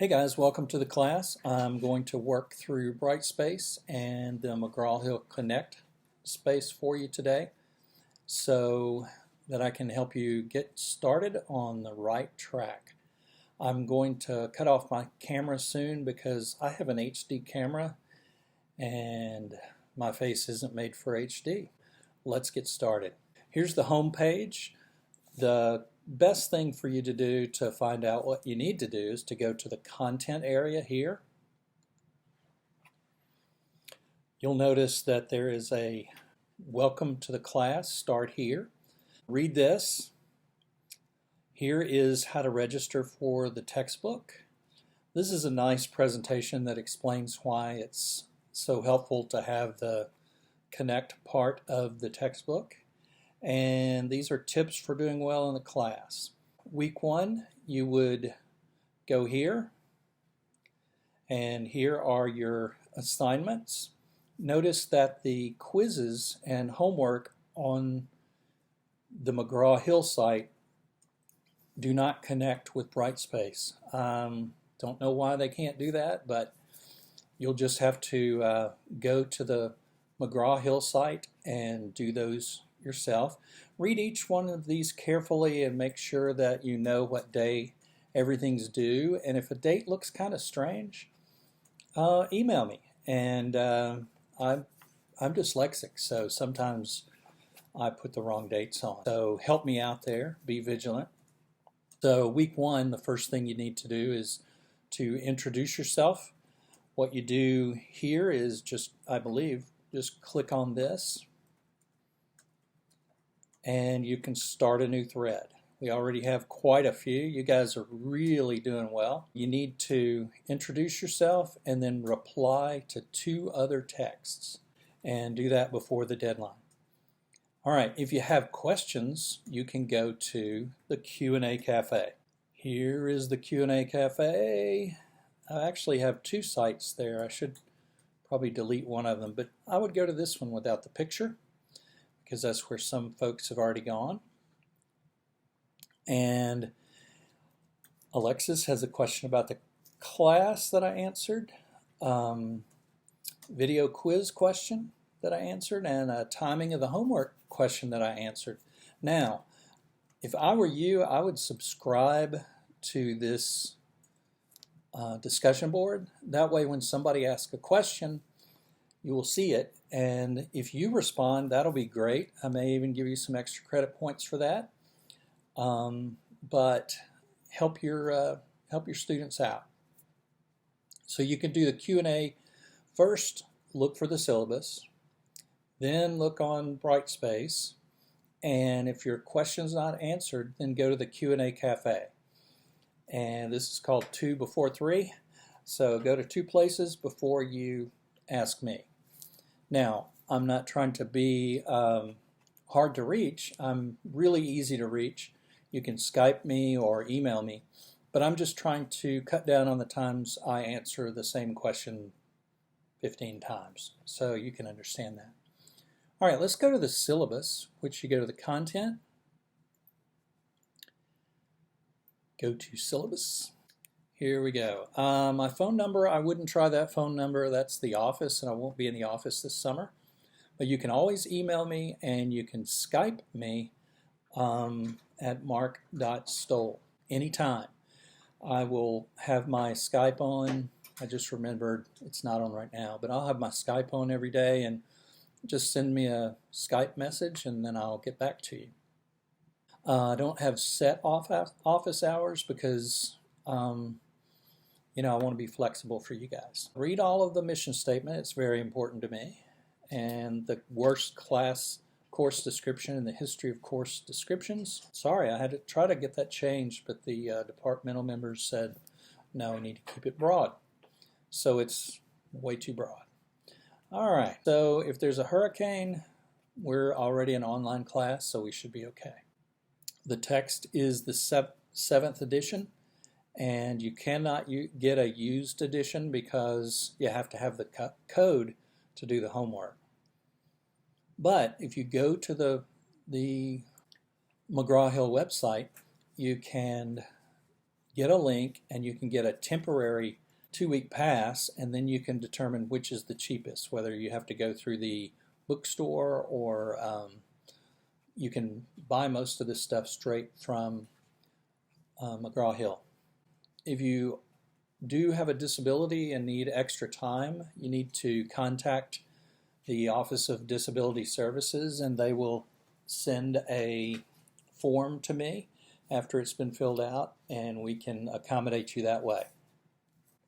Hey guys, welcome to the class. I'm going to work through Brightspace and the McGraw-Hill Connect space for you today so that I can help you get started on the right track. I'm going to cut off my camera soon because I have an HD camera and my face isn't made for HD. Let's get started. Here's the home page. The best thing for you to do to find out what you need to do is to go to the content area here. You'll notice that there is a welcome to the class, start here. Read this. Here is how to register for the textbook. This is a nice presentation that explains why it's so helpful to have the Connect part of the textbook. And these are tips for doing well in the class. Week 1, you would go here, and here are your assignments. Notice that the quizzes and homework on the McGraw-Hill site do not connect with Brightspace. Don't know why they can't do that, but you'll just have to go to the McGraw-Hill site and do those yourself. Read each one of these carefully and make sure that you know what day everything's due. And if a date looks kind of strange, email me. And I'm dyslexic, so sometimes I put the wrong dates on. So help me out there. Be vigilant. So week 1, the first thing you need to do is to introduce yourself. What you do here is just click on this, and you can start a new thread. We already have quite a few. You guys are really doing well. You need to introduce yourself and then reply to 2 other texts, and do that before the deadline. All right, if you have questions, you can go to the Q&A Cafe. Here is the Q&A Cafe. I actually have 2 sites there. I should probably delete one of them, but I would go to this one without the picture, because that's where some folks have already gone. And Alexis has a question about the class that I answered, video quiz question that I answered, and a timing of the homework question that I answered. Now, if I were you, I would subscribe to this discussion board. That way when somebody asks a question, you will see it, and if you respond, that'll be great. I may even give you some extra credit points for that. But help your students out. So you can do the Q&A first. Look for the syllabus, then look on Brightspace, and if your question's not answered, then go to the Q&A Cafe. And this is called 2 before 3. So go to 2 places before you ask me. Now, I'm not trying to be hard to reach. I'm really easy to reach. You can Skype me or email me, but I'm just trying to cut down on the times I answer the same question 15 times, so you can understand that. All right, let's go to the syllabus, which you go to the content, go to syllabus. Here we go. My phone number, I wouldn't try that phone number. That's the office, and I won't be in the office this summer. But you can always email me, and you can Skype me at mark.stoll anytime. I will have my Skype on. I just remembered it's not on right now, but I'll have my Skype on every day, and just send me a Skype message, and then I'll get back to you. I don't have set office hours because I want to be flexible for you guys. Read all of the mission statement. It's very important to me. And the worst class course description in the history of course descriptions. Sorry, I had to try to get that changed, but the departmental members said, no, we need to keep it broad. So it's way too broad. All right, so if there's a hurricane, we're already in online class, so we should be okay. The text is the 7th edition. And you cannot get a used edition because you have to have the code to do the homework. But if you go to the McGraw-Hill website, you can get a link and you can get a temporary 2-week pass, and then you can determine which is the cheapest, whether you have to go through the bookstore or you can buy most of this stuff straight from McGraw-Hill. If you do have a disability and need extra time, you need to contact the Office of Disability Services, and they will send a form to me after it's been filled out, and we can accommodate you that way.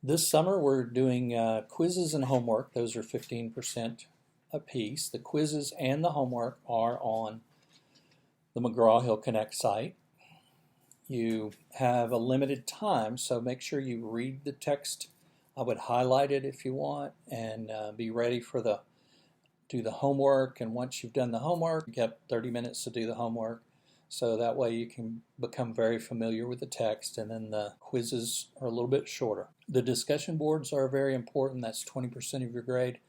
This summer we're doing quizzes and homework. Those are 15% a piece. The quizzes and the homework are on the McGraw-Hill Connect site. You have a limited time, so make sure you read the text. I would highlight it if you want, and be ready for do the homework. And once you've done the homework, you get 30 minutes to do the homework. So that way you can become very familiar with the text, and then the quizzes are a little bit shorter. The discussion boards are very important. That's 20% of your grade.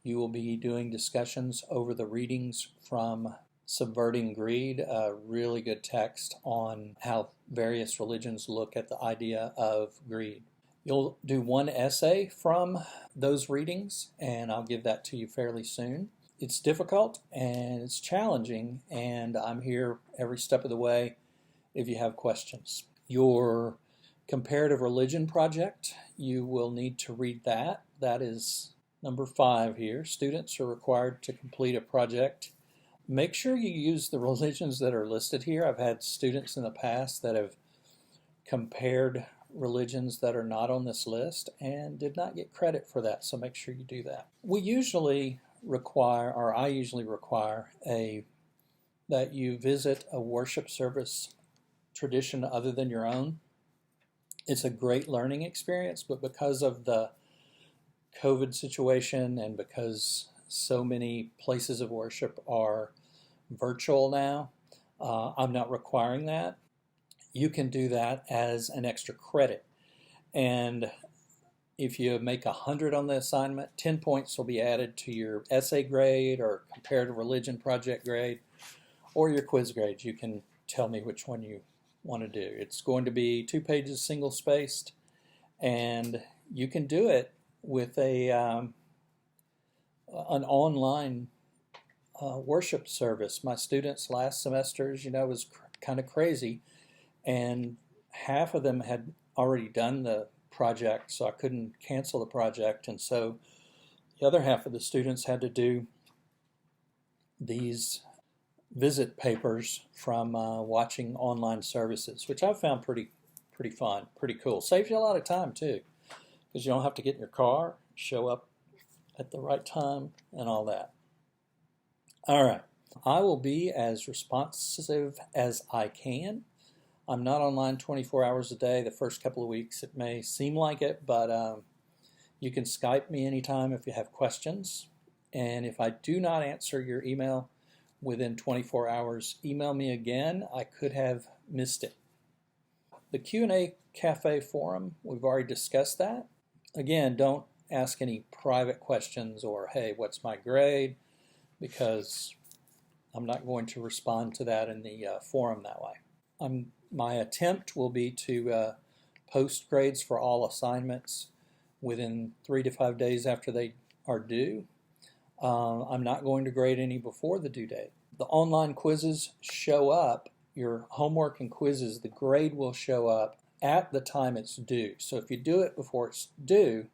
You will be doing discussions over the readings from Subverting Greed, a really good text on how various religions look at the idea of greed. You'll do one essay from those readings, and I'll give that to you fairly soon. It's difficult and it's challenging, and I'm here every step of the way if you have questions. Your comparative religion project, you will need to read that. That is number 5 here. Students are required to complete a project. Make sure you use the religions that are listed here. I've had students in the past that have compared religions that are not on this list and did not get credit for that, so make sure you do that. We usually require, or I usually require, that you visit a worship service tradition other than your own. It's a great learning experience, but because of the COVID situation and because so many places of worship are virtual now, I'm not requiring that. You can do that as an extra credit. And if you make 100 on the assignment, 10 points will be added to your essay grade or comparative religion project grade or your quiz grade. You can tell me which one you want to do. It's going to be 2 pages single spaced, and you can do it with an online worship service. My students last semester's, was kind of crazy, and half of them had already done the project, so I couldn't cancel the project, and so the other half of the students had to do these visit papers from watching online services, which I've found pretty fun, pretty cool. Saves you a lot of time too, because you don't have to get in your car, show up at the right time, and all that. All right, I will be as responsive as I can. I'm not online 24 hours a day. The first couple of weeks it may seem like it, but you can Skype me anytime if you have questions. And if I do not answer your email within 24 hours, email me again. I could have missed it. The Q&A Cafe forum, we've already discussed that. Again, don't ask any private questions or, hey, what's my grade? Because I'm not going to respond to that in the forum that way. My attempt will be to post grades for all assignments within 3 to 5 days after they are due. I'm not going to grade any before the due date. The online quizzes show up, your homework and quizzes, the grade will show up at the time it's due. So if you do it before it's due,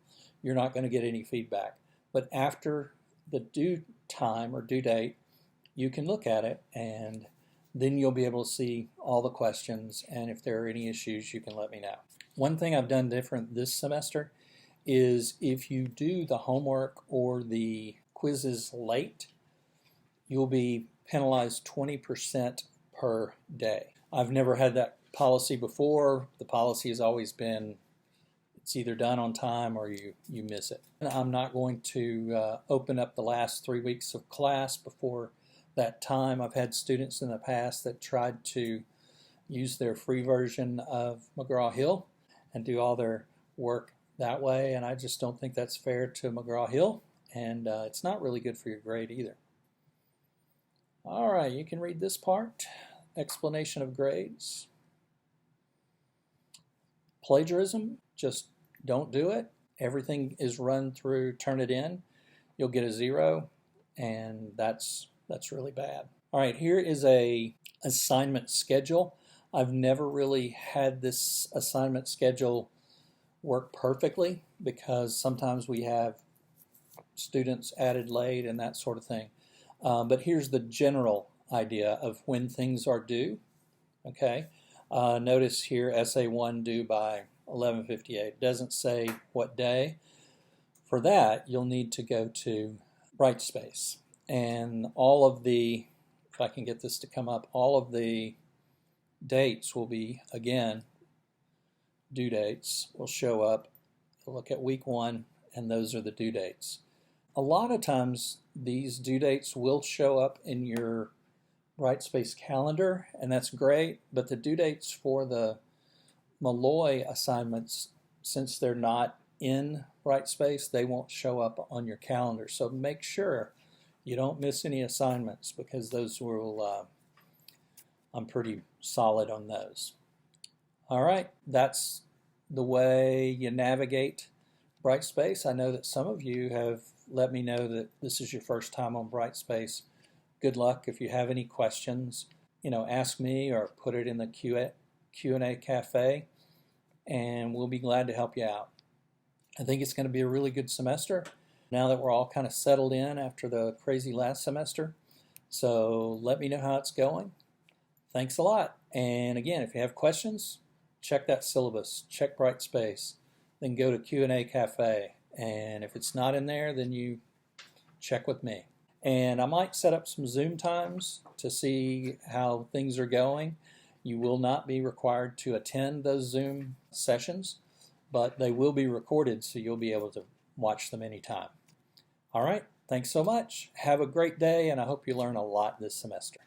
you're not going to get any feedback. But after the due time or due date, you can look at it, and then you'll be able to see all the questions, and if there are any issues, you can let me know. One thing I've done different this semester is if you do the homework or the quizzes late, you'll be penalized 20% per day. I've never had that policy before. The policy has always been it's either done on time or you miss it. And I'm not going to open up the last 3 weeks of class before that time. I've had students in the past that tried to use their free version of McGraw-Hill and do all their work that way, and I just don't think that's fair to McGraw-Hill, and it's not really good for your grade either. All right, you can read this part, explanation of grades. plagiarism, just don't do it. Everything is run through Turnitin. You'll get a 0, and that's really bad. All right, here is a assignment schedule. I've never really had this assignment schedule work perfectly because sometimes we have students added late and that sort of thing. But here's the general idea of when things are due. Okay, notice here Essay 1 due by 11:58. It doesn't say what day. For that, you'll need to go to Brightspace. And all of the, if I can get this to come up, all of the dates will be, again, due dates will show up. You'll look at week 1, and those are the due dates. A lot of times, these due dates will show up in your Brightspace calendar, and that's great, but the due dates for the Malloy assignments, since they're not in Brightspace, they won't show up on your calendar. So make sure you don't miss any assignments because those will, I'm pretty solid on those. All right, that's the way you navigate Brightspace. I know that some of you have let me know that this is your first time on Brightspace. Good luck. If you have any questions, ask me or put it in the Q&A cafe, and we'll be glad to help you out. I think it's going to be a really good semester now that we're all kind of settled in after the crazy last semester. So let me know how it's going. Thanks a lot. And again, if you have questions, check that syllabus, check Brightspace, then go to Q&A cafe. And if it's not in there, then you check with me. And I might set up some Zoom times to see how things are going. You will not be required to attend those Zoom sessions, but they will be recorded, so you'll be able to watch them anytime. All right, thanks so much. Have a great day, and I hope you learn a lot this semester.